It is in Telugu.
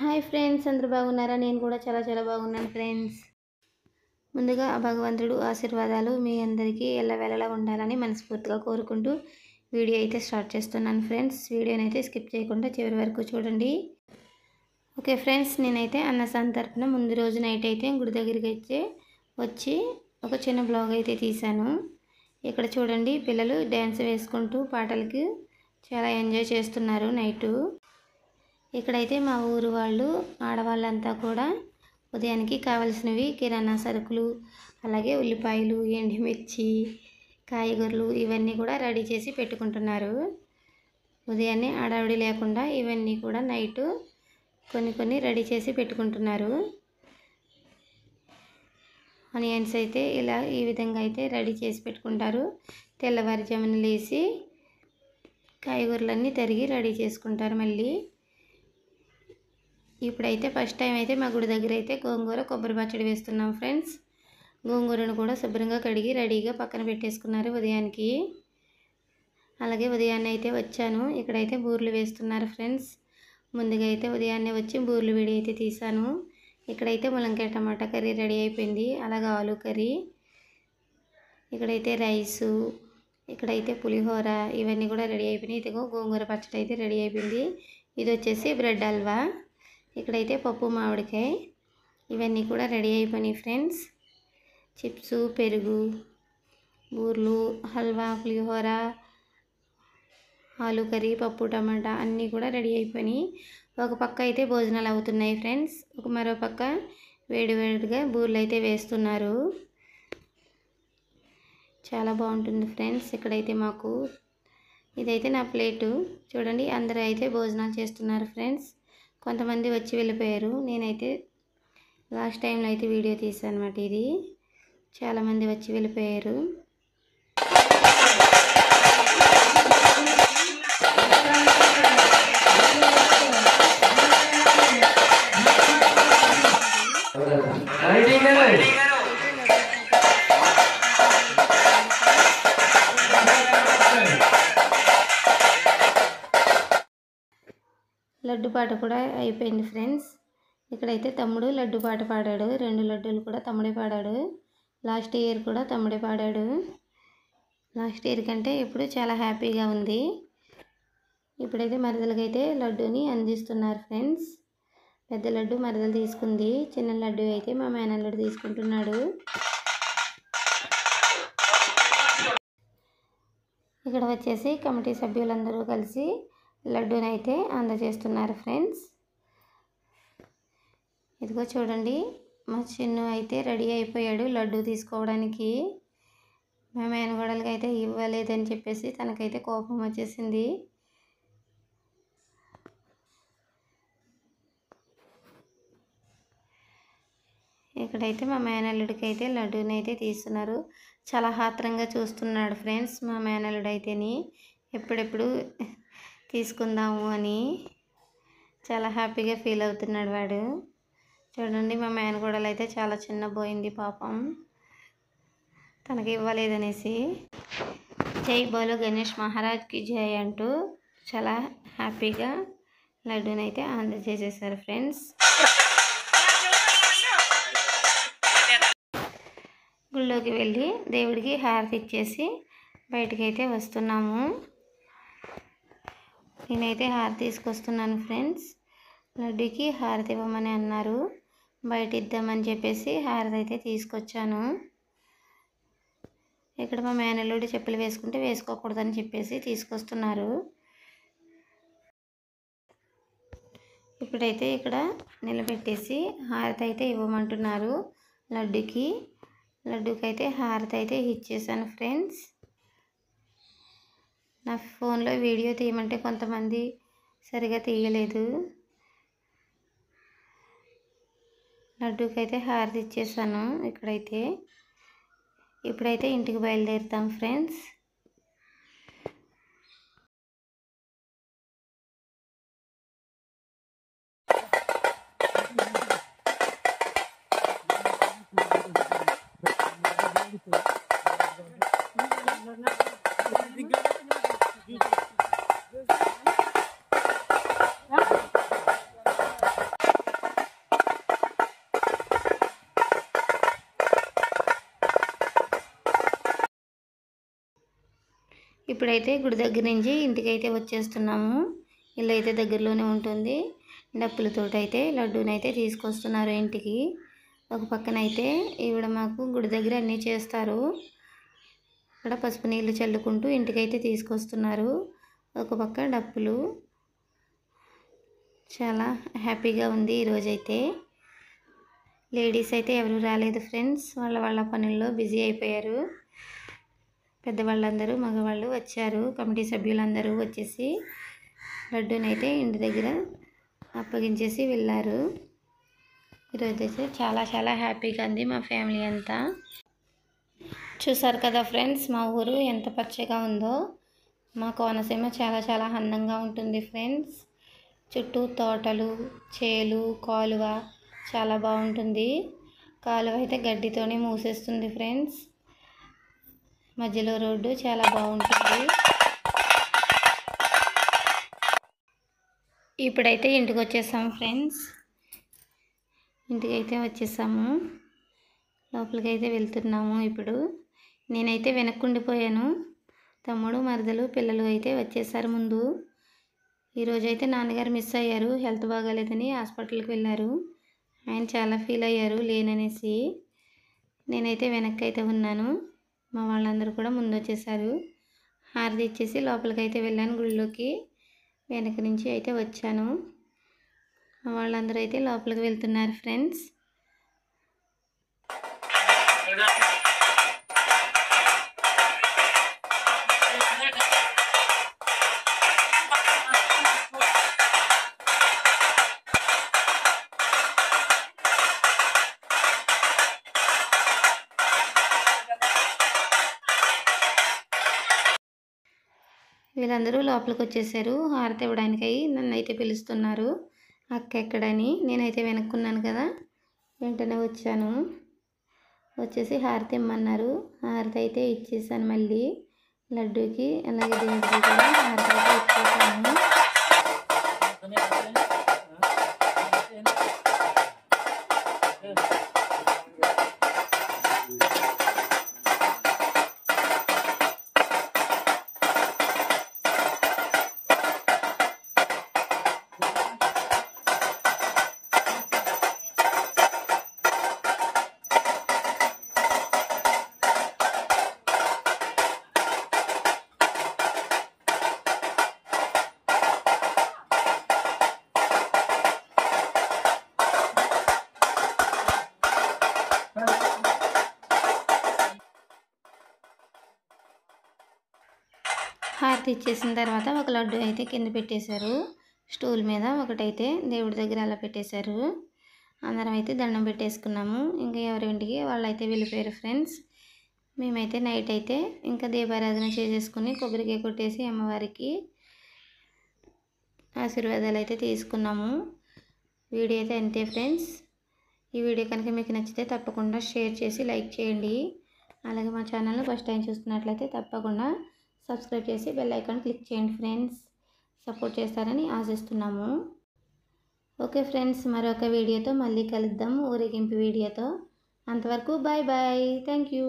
హాయ్ ఫ్రెండ్స్, అందరూ బాగున్నారా? నేను కూడా చాలా బాగున్నాను ఫ్రెండ్స్. ముందుగా ఆ భగవంతుడు ఆశీర్వాదాలు మీ అందరికీ ఎల్లవేళలా ఉండాలని మనస్ఫూర్తిగా కోరుకుంటూ వీడియో అయితే స్టార్ట్ చేస్తున్నాను ఫ్రెండ్స్. వీడియోని అయితే స్కిప్ చేయకుండా చివరి వరకు చూడండి. ఓకే ఫ్రెండ్స్, నేనైతే అన్నసాన్ తరపున ముందు రోజు నైట్ అయితే గుడి దగ్గరికి అయితే వచ్చి ఒక చిన్న బ్లాగ్ అయితే తీశాను. ఇక్కడ చూడండి, పిల్లలు డ్యాన్స్ వేసుకుంటూ పాటలకి చాలా ఎంజాయ్ చేస్తున్నారు నైటు. ఇక్కడైతే మా ఊరు వాళ్ళు ఆడవాళ్ళంతా కూడా ఉదయానికి కావాల్సినవి కిరాణా సరుకులు, అలాగే ఉల్లిపాయలు, ఎండుమిర్చి, కాయగూరలు ఇవన్నీ కూడా రెడీ చేసి పెట్టుకుంటున్నారు. ఉదయాన్నే హడావిడి లేకుండా ఇవన్నీ కూడా నైటు కొన్ని రెడీ చేసి పెట్టుకుంటున్నారు. ఆనియన్స్ అయితే ఈ విధంగా అయితే రెడీ చేసి పెట్టుకుంటారు. తెల్లవారుజామున లేచి కాయగూరలన్నీ తరిగి రెడీ చేసుకుంటారు. మళ్ళీ ఇప్పుడైతే ఫస్ట్ టైం అయితే మా గుడి దగ్గర అయితే గోంగూర కొబ్బరి పచ్చడి వేస్తున్నాం ఫ్రెండ్స్. గోంగూరను కూడా శుభ్రంగా కడిగి రెడీగా పక్కన పెట్టేసుకున్నారు ఉదయానికి. అలాగే ఉదయాన్నే అయితే వచ్చాను, ఇక్కడైతే బూర్లు వేస్తున్నారు ఫ్రెండ్స్. ముందుగా అయితే ఉదయాన్నే వచ్చి బూర్లు వేడి అయితే తీసాను. ఇక్కడైతే ములంకాయ టమాటా కర్రీ రెడీ అయిపోయింది, అలాగే ఆలు కర్రీ, ఇక్కడైతే రైసు, ఇక్కడైతే పులిహోర ఇవన్నీ కూడా రెడీ అయిపోయినాయి. ఇదిగో గోంగూర పచ్చడి అయితే రెడీ అయిపోయింది. ఇది వచ్చేసి బ్రెడ్ హల్వా, ఇక్కడైతే పప్పు మామిడికాయ ఇవన్నీ కూడా రెడీ అయిపోయినాయి ఫ్రెండ్స్. చిప్సు, పెరుగు, బూర్లు, హల్వా, పులిహోర, ఆలు కర్రీ, పప్పు టమాటా అన్నీ కూడా రెడీ అయిపోయినాయి. ఒక పక్క అయితే భోజనాలు అవుతున్నాయి ఫ్రెండ్స్, మరో పక్క వేడిగా బూర్లు అయితే వేస్తున్నారు. చాలా బాగుంటుంది ఫ్రెండ్స్. ఇక్కడైతే మాకు ఇదైతే నా ప్లేటు చూడండి, అందరూ అయితే భోజనాలు చేస్తున్నారు ఫ్రెండ్స్. కొంతమంది వచ్చి వెళ్ళిపోయారు. నేనైతే లాస్ట్ టైంలో అయితే వీడియో తీసాను అన్నమాట. ఇది చాలామంది వచ్చి వెళ్ళిపోయారు. లడ్డు పాట కూడా అయిపోయింది ఫ్రెండ్స్. ఇక్కడైతే తమ్ముడు లడ్డు పాట పాడాడు. 2 లడ్డూలు కూడా తమ్ముడే పాడాడు. లాస్ట్ ఇయర్ కూడా తమ్ముడే పాడాడు. లాస్ట్ ఇయర్ కంటే ఇప్పుడు చాలా హ్యాపీగా ఉంది. ఇప్పుడైతే మరదలకైతే లడ్డూని అందిస్తున్నారు ఫ్రెండ్స్. పెద్ద లడ్డు మరదలు తీసుకుంది, చిన్న లడ్డు అయితే మా మేనల్లుడు తీసుకుంటున్నాడు. ఇక్కడ వచ్చేసి కమిటీ సభ్యులందరూ కలిసి లడ్డూని అయితే అందజేస్తున్నారు ఫ్రెండ్స్. ఇదిగో చూడండి, మా చిన్ను అయితే రెడీ అయిపోయాడు లడ్డు తీసుకోవడానికి. మా మేనగోడలకి అయితే ఇవ్వలేదని చెప్పేసి తనకైతే కోపం వచ్చేసింది. ఇక్కడైతే మా మేనల్లుడికి అయితే లడ్డూని అయితే తీస్తున్నారు. చాలా ఆత్రంగా చూస్తున్నాడు ఫ్రెండ్స్ మా మేనల్లుడు అయితేని, ఎప్పుడెప్పుడు తీసుకుందాము అని చాలా హ్యాపీగా ఫీల్ అవుతున్నాడు వాడు. చూడండి, మా మేనగోడలు అయితే చాలా చిన్నబోయింది పాపం, తనకి ఇవ్వలేదనేసి. జై బోలో గణేష్ మహారాజ్కి జై అంటూ చాలా హ్యాపీగా లడ్డూని అయితే అందజేసేసారు ఫ్రెండ్స్. గుళ్ళోకి వెళ్ళి దేవుడికి హారతి ఇచ్చేసి బయటికి అయితే వస్తున్నాము. నేనైతే హారతి తీసుకొస్తున్నాను ఫ్రెండ్స్. లడ్డూకి హారతి ఇవ్వమని అన్నారు, బయట ఇద్దామని చెప్పేసి హారతి అయితే తీసుకొచ్చాను. ఇక్కడ మా మేనల్లుడు చెప్పులు వేసుకుంటే వేసుకోకూడదని చెప్పేసి తీసుకొస్తున్నారు. ఇప్పుడైతే ఇక్కడ నిలబెట్టేసి హారతి అయితే ఇవ్వమంటున్నారు లడ్డూకి. లడ్డూకి అయితే హారతి అయితే ఇచ్చేసాను ఫ్రెండ్స్. నా ఫోన్లో వీడియో తీయమంటే కొంతమంది సరిగా తీయలేదు. లడ్డూకి అయితే హారతి ఇచ్చేసాను. ఇప్పుడైతే ఇంటికి బయలుదేరుతాం ఫ్రెండ్స్. ఇప్పుడైతే గుడి దగ్గర నుంచి ఇంటికైతే వచ్చేస్తున్నాము. ఇల్లు అయితే దగ్గరలోనే ఉంటుంది. డప్పులతోటైతే లడ్డూనైతే తీసుకొస్తున్నారు ఇంటికి. ఒక పక్కనైతే ఈవిడ మాకు గుడి దగ్గర అన్నీ చేస్తారు. ఇక్కడ పసుపు నీళ్ళు చల్లుకుంటూ ఇంటికైతే తీసుకొస్తున్నారు. ఒక పక్క డప్పులు. చాలా హ్యాపీగా ఉంది ఈరోజైతే. లేడీస్ అయితే ఎవరు రాలేదు ఫ్రెండ్స్, వాళ్ళ పనుల్లో బిజీ అయిపోయారు. పెద్దవాళ్ళందరూ మగవాళ్ళు వచ్చారు. కమిటీ సభ్యులందరూ వచ్చేసి లడ్డూనైతే ఇంటి దగ్గర అప్పగించేసి వెళ్ళారు. ఈరోజైతే చాలా హ్యాపీగా ఉంది మా ఫ్యామిలీ అంతా. చూసారు కదా ఫ్రెండ్స్, మా ఊరు ఎంత పచ్చగా ఉందో. మా కోనసీమ చాలా అందంగా ఉంటుంది ఫ్రెండ్స్. చుట్టూ తోటలు, చేలు, కాలువ చాలా బాగుంటుంది. కాలువ అయితే గడ్డితోనే మూసేస్తుంది ఫ్రెండ్స్. మధ్యలో రోడ్డు చాలా బాగుంటుంది. ఇప్పుడైతే ఇంటికి వచ్చేసాము ఫ్రెండ్స్. ఇంటికైతే వచ్చేసాము. లోపలికైతే వెళ్తున్నాము. ఇప్పుడు నేనైతే వెనక్కుండిపోయాను. తమ్ముడు, మరదలు, పిల్లలు అయితే వచ్చేసారు ముందు. ఈరోజైతే నాన్నగారు మిస్ అయ్యారు. హెల్త్ బాగాలేదని హాస్పిటల్కి వెళ్ళారు. ఆయన చాలా ఫీల్ అయ్యారు లేననేసి. నేనైతే వెనక్కి అయితే ఉన్నాను. మా వాళ్ళందరూ కూడా ముందు వచ్చేసారు. హారతి ఇచ్చేసి లోపలికైతే వెళ్ళాను గుడిలోకి. వెనక నుంచి అయితే వచ్చాను. మా వాళ్ళందరూ అయితే లోపలికి వెళ్తున్నారు ఫ్రెండ్స్. వీళ్ళందరూ లోపలికి వచ్చేసారు. హారతి ఇవ్వడానికి నన్ను అయితే పిలుస్తున్నారు. అక్క ఎక్కడని. నేనైతే వెనక్కున్నాను కదా, వెంటనే వచ్చాను. వచ్చేసి హారతి ఇమ్మన్నారు. హారతి అయితే ఇచ్చేసాను. మళ్ళీ లడ్డూకి అలాగే దేవుడికి కూడా హారతి అయితే ఇచ్చేసాను. హారతి ఇచ్చేసిన తర్వాత ఒక లడ్డు అయితే కింద పెట్టేశారు. స్టూల్ మీద ఒకటైతే దేవుడి దగ్గర అలా పెట్టేశారు. అందరం అయితే దండం పెట్టేసుకున్నాము. ఇంకా ఎవరింటికి వాళ్ళైతే వెళ్ళిపోయారు ఫ్రెండ్స్. మేమైతే నైట్ అయితే ఇంకా దీపారాధన చేసేసుకుని కొబ్బరికాయ కొట్టేసి అమ్మవారికి ఆశీర్వాదాలు అయితే తీసుకున్నాము. వీడియో అయితే అంతే ఫ్రెండ్స్. ఈ వీడియో కనుక మీకు నచ్చితే తప్పకుండా షేర్ చేసి లైక్ చేయండి. అలాగే మా ఛానల్ని ఫస్ట్ టైం చూస్తున్నట్లయితే తప్పకుండా సబ్స్క్రైబ్ చేసి బెల్ ఐకాన్ క్లిక్ చేయండి ఫ్రెండ్స్. సపోర్ట్ చేస్తారని ఆశిస్తున్నాము. ఓకే ఫ్రెండ్స్, మరొక వీడియోతో మళ్ళీ కలుద్దాం, ఊరేగింపు వీడియోతో. అంతవరకు బాయ్. Thank you.